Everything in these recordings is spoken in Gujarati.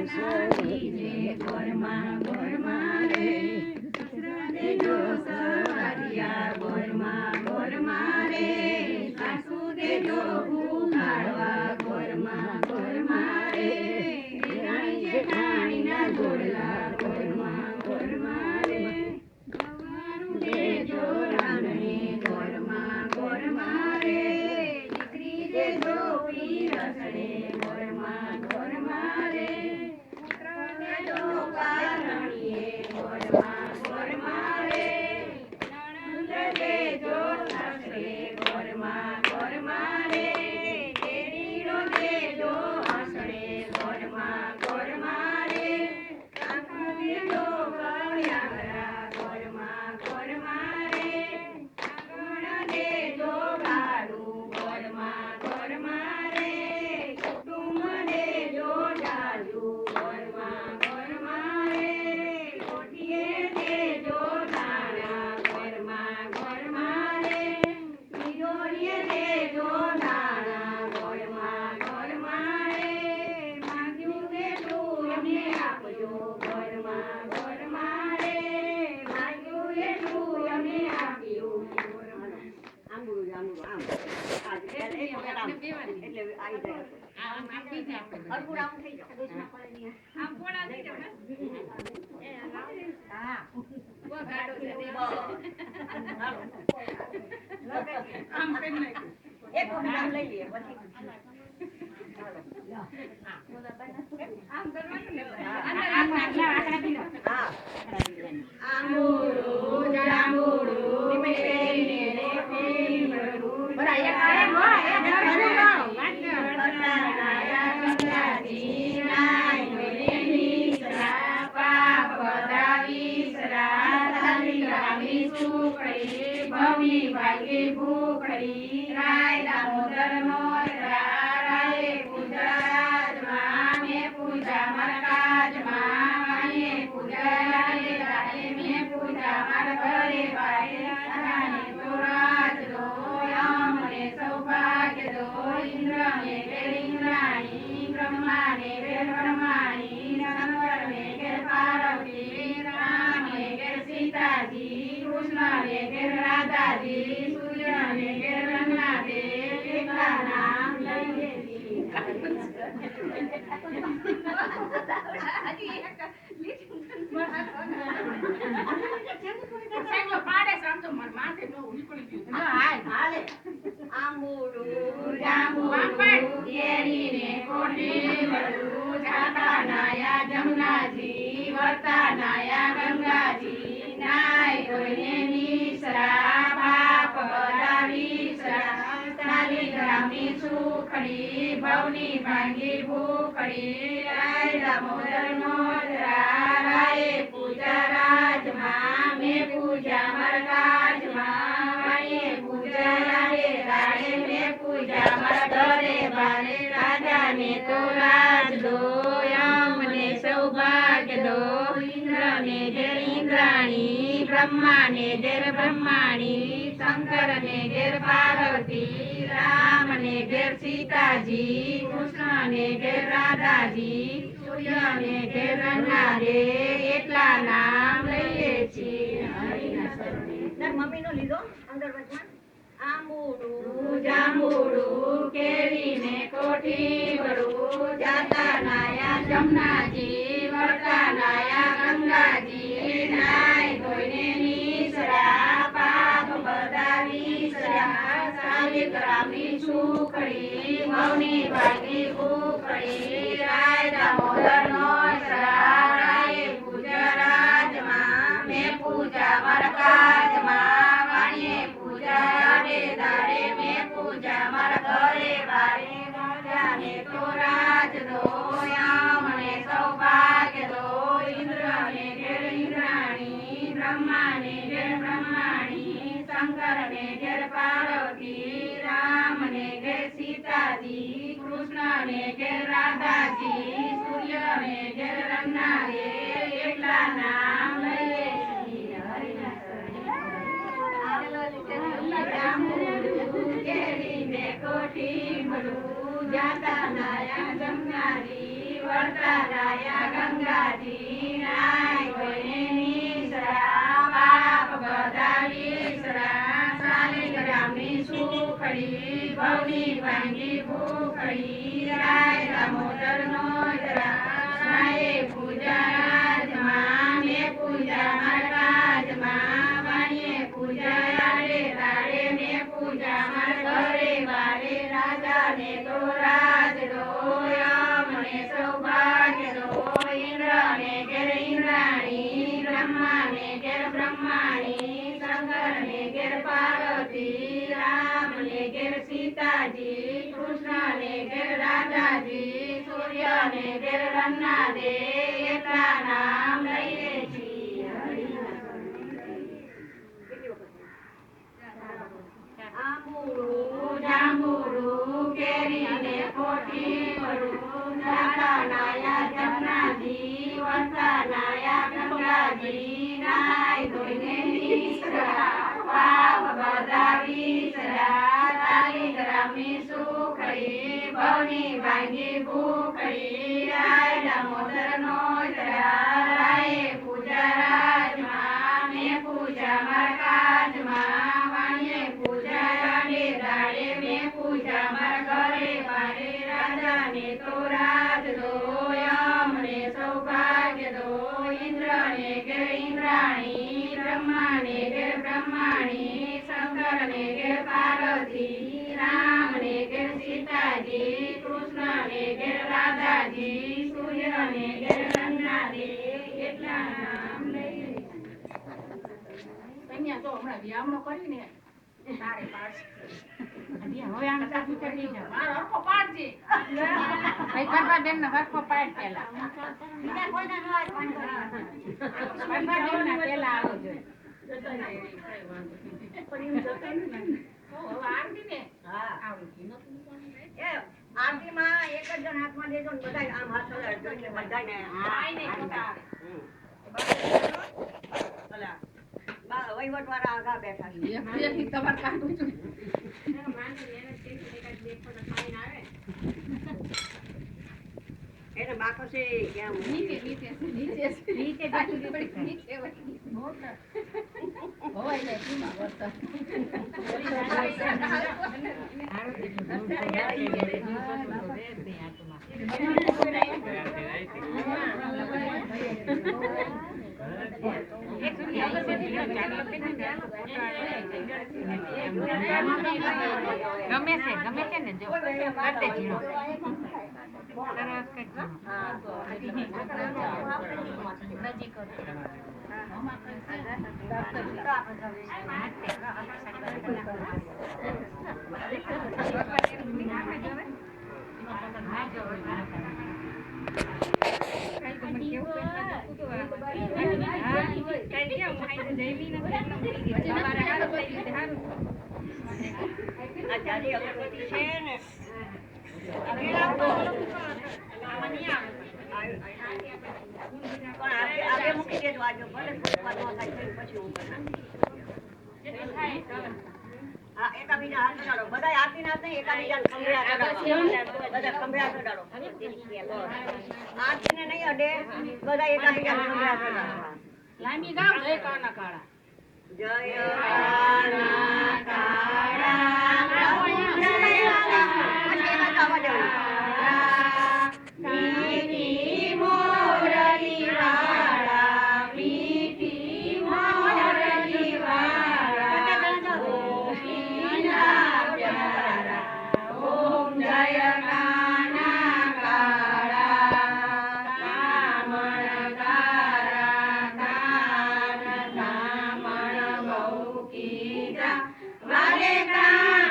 ઘરમાં ઘરમાં રે દેજો સવારિયા ઘરમાં રે સાસુ દેજો ઉઘાડવા ઘરમાં રે રાણી જેઠાણીના જોડલા ઘરમાં રે ગવારું દેજો રાંધણી ઘરમાં રે દીકરી દેજો પીરસડે ઘરમાં રે પુત્ર દેજો કારણીએ ઘરમાં રે નણંદ દેજો સાસરે ઘરમાં રે કેરીનો દેજો હસડે ઘરમાં રે કાકા દેજો કળિયારા ઘરમાં રે આગળ દેજો ભાડું ઘરમાં રે કુટુંબ દેજો જાજુ ઘરમાં રે કોઠીએ દેજો નાણા ઘરમાં રે તિજોરીએ દેજો નાણા ઘરમાં રે માગ્યું એટલું અમને આપજો ઘરમાં રે માગ્યું એટલું અમને આપ્યું ભવની ભાગે ભૂખડી રાય દામોદર રાય પૂજા મે પૂજા મરકાજમાં મે પૂજા રે મે પૂજા મર ઘરે બારે રાને તોરાજ દો યમને સૌભાગ્ય દો ઇન્દ્ર ને ઇન્દ્રાણી બ્રહ્મા ને બ્રહ્માણી શંકર ને પાર્વતી રામ ને સીતાજી કૃષ્ણ ને રાધાજી સૂર્ય ને રંગનાથે એટલા નામ લઈએ જમનાજી વર્તા નાયા ગંગાજી નાય કોઈને નિસરા બાપ ચાલી ગ્રામની સુખડી ભવની ભાંગી ભૂખડી રાય દામોદર રાય પૂજા રાજમાં મે પૂજા મરકાજમાં વાણીએ પૂજા રાડે મે પૂજા મર ઘરે બારે રાજાને તો રાજ દો યમને સૌભાગ્ય દો ઇન્દ્ર ને ઘેર ઇન્દ્રાણી બ્રહ્મા ને ઘેર બ્રહ્માણી શંકર ને ઘેર પાર્વતી રામ ને ઘેર સીતાજી કૃષ્ણ ને ઘેર રાધાજી સૂર્ય ને ઘેર રંગનાથે એટલા નામ લઈએ છીએ હરિના શરણે મમ્મી નો લીધો અંદર વચમાં આંબુડું જાંબુડું કેરી ને કોઠી વડું જાતા નાયા જમનાજી વર્તા નાયા ગંગાજી નાય ધોઈને નિસરા પાપ બધા વિસરા સાલી ગ્રામની સુખડી ભવની ભાગી ભૂખડી રાય દામોદર નો રાય પૂજા રાજમાં મે પૂજા મરકાજમાં વાણીએ પૂજા દાડે મે પૂજા મારા ઘરે બારે રાજાને તો રાજ દો યમને સૌભાગ્ય દો ઇન્દ્ર ને ઘેર ઇન્દ્રાણી બ્રહ્મા ને ઘેર બ્રહ્માણી શંકર ને ઘેર પાર્વતી રામ ને ઘેર સીતાજી કૃષ્ણ ને ઘેર રાધાજી સૂર્ય ને ઘેર રંગનાથે એટલા નામ લઈએ છીએ હરિના શરણે કોઠી મળું જાતા નાયા જમનારી વર્તા વરસાદાયા ગંગાજી નાય ધોઈને નીસરા પાપ બધા વિસરા શાલિગ્રામની સુખડી ભવની ભાંગી ભૂખડી રાય દામોદરનો નાય પૂજા રાજમાં ને પૂજા મરકાજમાં વાણીએ પૂજા આડે તાડે ને પૂજા મર ઘરે વારે રાજાને તો રાજ દો મને સૌભાગ્ય દો ઇન્દ્રને ઘેર ઇન્દ્રાણી બ્રહ્માને ઘેર બ્રહ્માણી શંકરને ઘેર પાર્વતી રામને ઘેર સીતાજી કૃષ્ણને ઘેર રાધાજી સૂર્યને ઘેર રન્ના દે એટલા નામ લઈએ છીએ આંબુડું જાંબુડું કેરીને ખોટી મળું નાયા જમનાજી વરસાનાયા ગંગાજી નાય ધોઈને નીસરા પાપ બધા વિસરા શાલિગ્રામની સુખડી ભવની ભાંગી ભૂખડી રાય દામોદરનો રાય પૂજા રાજમાં ને પૂજા મરકાજમાં વાણીએ પૂજા આડે દાડે ને પૂજા મર ઘરે બારે રાજાને તો રાજ દો અમને સૌભાગ્ય દો ઇન્દ્રને ઘેર ઇન્દ્રાણી બ્રહ્માને ઘેર બ્રહ્માણી શંકરને ઘેર પાર્વતી રામને ઘેર સીતાજી કૃષ્ણને ઘેર રાધાજી સૂર્યને ઘેર રન્ના દે એટલા નામ લઈએ કન્યા તો હમણાં વ્યામણો કરીને તારે પાડશે હવે આને સાચું કરી છે મારો હરખો પાડજે ભાઈ કરવા બેન ને હરખો પાડ પેલા બીજા કોઈના નો આજ પાડ કરવા બેન ને પેલા આવો જોઈએ પણ એમ જતો ને હવે આરતી ને હા આવડી નથી એ આરતી માં એક જ જણ હાથમાં દેજો ને બધાય આમ હાથ હલાવજો એટલે બધાને આઈ ને અલા વહીવટ વાળા આગા બેઠા છે એક તમાર કાઢું છું એને બાકો છે ક્યાં નીચે હોય ને સીમા વર્તા ગમે છે ને જો કરતે જીરો સરસ કરજો હા તો નજીક આચાર્ય અગરબત્તી છે ને આગે મૂકી દેજો આજે ભલે પછી હું હા એકાબીજા હાથ ચડાડો બધા આરતી ના નહીં એકાબીજા બધા ખંભેરા ચડાડો આરતી ને નહીં અડે બધા એકાબીજા ખંભેરા ચડાડો લાંબી ગામ જય કાના કાળા જય કાના કાળા મીઠી મોરલી વાળા મીઠી મોરલી વાળા ગોપીના પ્યારા ઓમ જય કાના કાળા કામણ કારા કાન કામણ બહુ કીધા વાલે કાન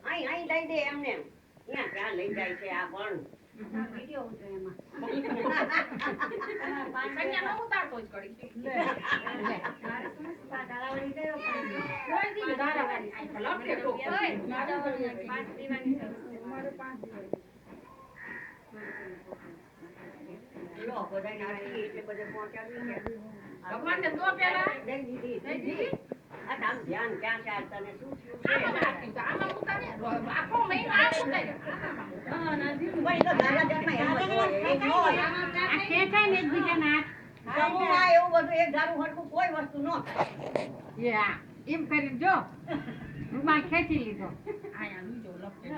અહીં લઈ દે એમને ત્યાં ક્યાં લઈ જાય છે આ પણ કન્યા નો ઉતારતો જ કરી ભગવાન ને તો પેલા આ તામ ધ્યાન ક્યાં છે આજ તને શું થયું છે આમાં ઉતારે આખો મહિનો આ ઉતારે ભાઈ તો દાદા જન્મ એમ જ હોય એક ન હોય આ કે કઈ ને એકબીજાના સમૂહમાં એવું બધું એક ધારું હરખું કોઈ વસ્તુ ન થાય એમ કરી જો રૂમાલ ખેંચી લીધો આયા લીધો લપટે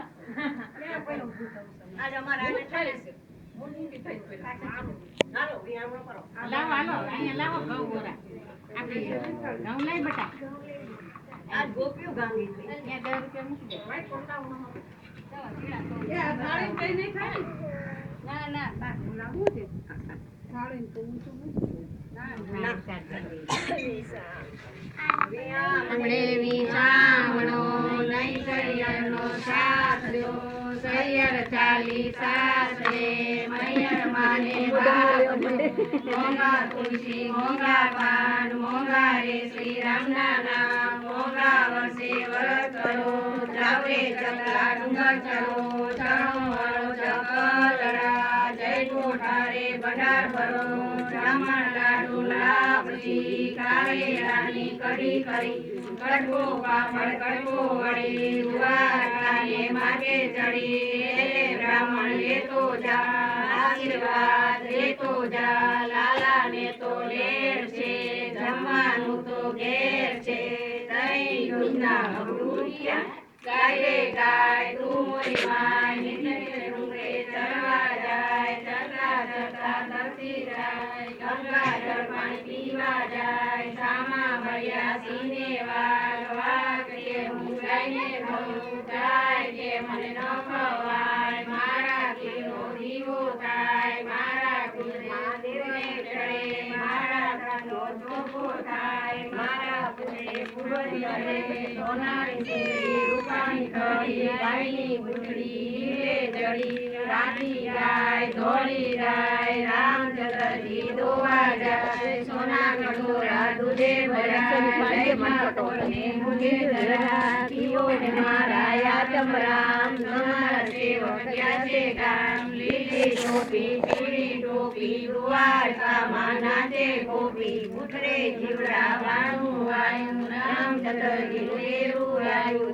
આજ અમારા આને ચાલે છે મોટી થઈ પેલા હાલો વિયામણો કરો લાવો હાલો અહીંયા લાવો ઘઉં ગોરા આપણે ઘઉં લઈ બટા આજ ગોપીઓ ગાંગી થઈ ત્યાં 10 રૂપિયા મૂકી દે ભાઈ કોટા ઉનો ના ના બસ લાવું છે થાળી તો હું તો હમણે વિચામણો નહીં સૈયરનો સાસર્યો સૈયર ચાલી સાસરે મૈયર માને મોંઘા તુલસી મોંઘા પાન મોંઘા રે શ્રી રામના નામ મોંઘા વર્ષે વ્રત કરો દ્રાવડે ચકલા ડુંગર ચલો ચણો વાળો ચકલડા જય કોઠારે ભંડાર ભરો બ્રાહ્મણ લાડુ લાપસી કારેલાની કઢી કરી કડવો પાપડ કડવો વળી દ્વારકાને માગે ચડી બ્રાહ્મણ લેતો જા આશીર્વાદ લેતો જા લાલાને તો લેર છે જમવાનું તો ઘેર છે દહીં દૂધના ભગુરિયા ગાય ગાય તું મોરી માય નિંદે ડુંગરે ચરવા જાય ચરતા ચરતા તરસી જાય ગંગા જળ પાણી પીવા જાય સામા ભર્યા સીને વાગ કે હું ગાયને ભરું જાય કે મને ન ખવાય મારા કીનો દીવો થાય મારા કુળદેવને ચડે મારા કાનો ચોખ્ખો થાય મારા પુત્રે પૂર્વજ કરે સોનાની સુંદરી રૂપાની ખડી ગાયની બુટડી જડી રાતી ગાય ધોળી ગાય રામચંદ્રજી દોવા જાય સોના કટોરા દૂધે ભર્યા જય માતોને મુજે ધરા પીવો ને મારા યાતમ રામ તમારા સેવક ક્યાં છે ગામ લીલી ટોપી પીળી ટોપી દ્વારકામાં નાચે ગોપી ઉતરે જીવડા વાણું વાયુ રામચંદ્રજી દેરું આયુ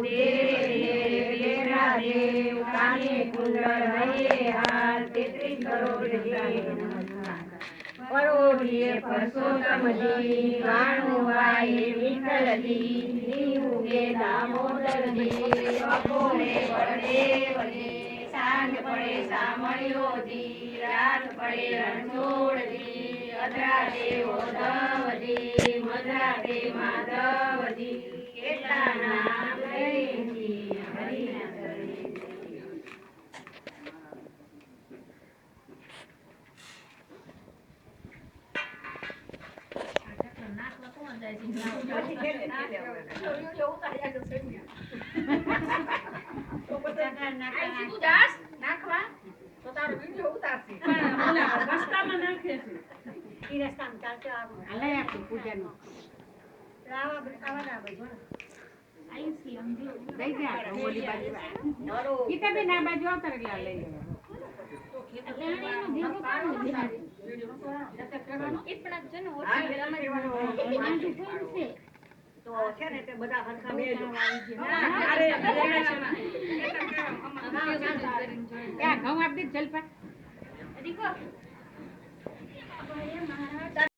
દેવ કાને કુંડળ હૈયે હાલ 33 કરોડ પરોઢીએ પરસોત્તમજી વાણું વાયે વિઠ્ઠલજી દીવુગે દામોદરજી બપોરે બળદેવજી સાંજ પડે સામળિયોજી રાત પડે રણછોડજી અધરા દેવો દવજી મધરા દે માધવજી કેટલા નામ લઈજી હરિના નાખવા તો તારો વિડિયો ઉતારશે રસ્તામાં નાખે છે ઈ રસ્તામાં ચાલતો આવો હાલે આપી પૂજાનો આવા બાજુ આઈ સી અંજો દઈ ગયા ઓલી બાજુ કિતાબે ના બાજુ આવતા એટલે લઈ લેવા તો છે ને તે બધા હરખા બેજો ઘઉં આપી જલપા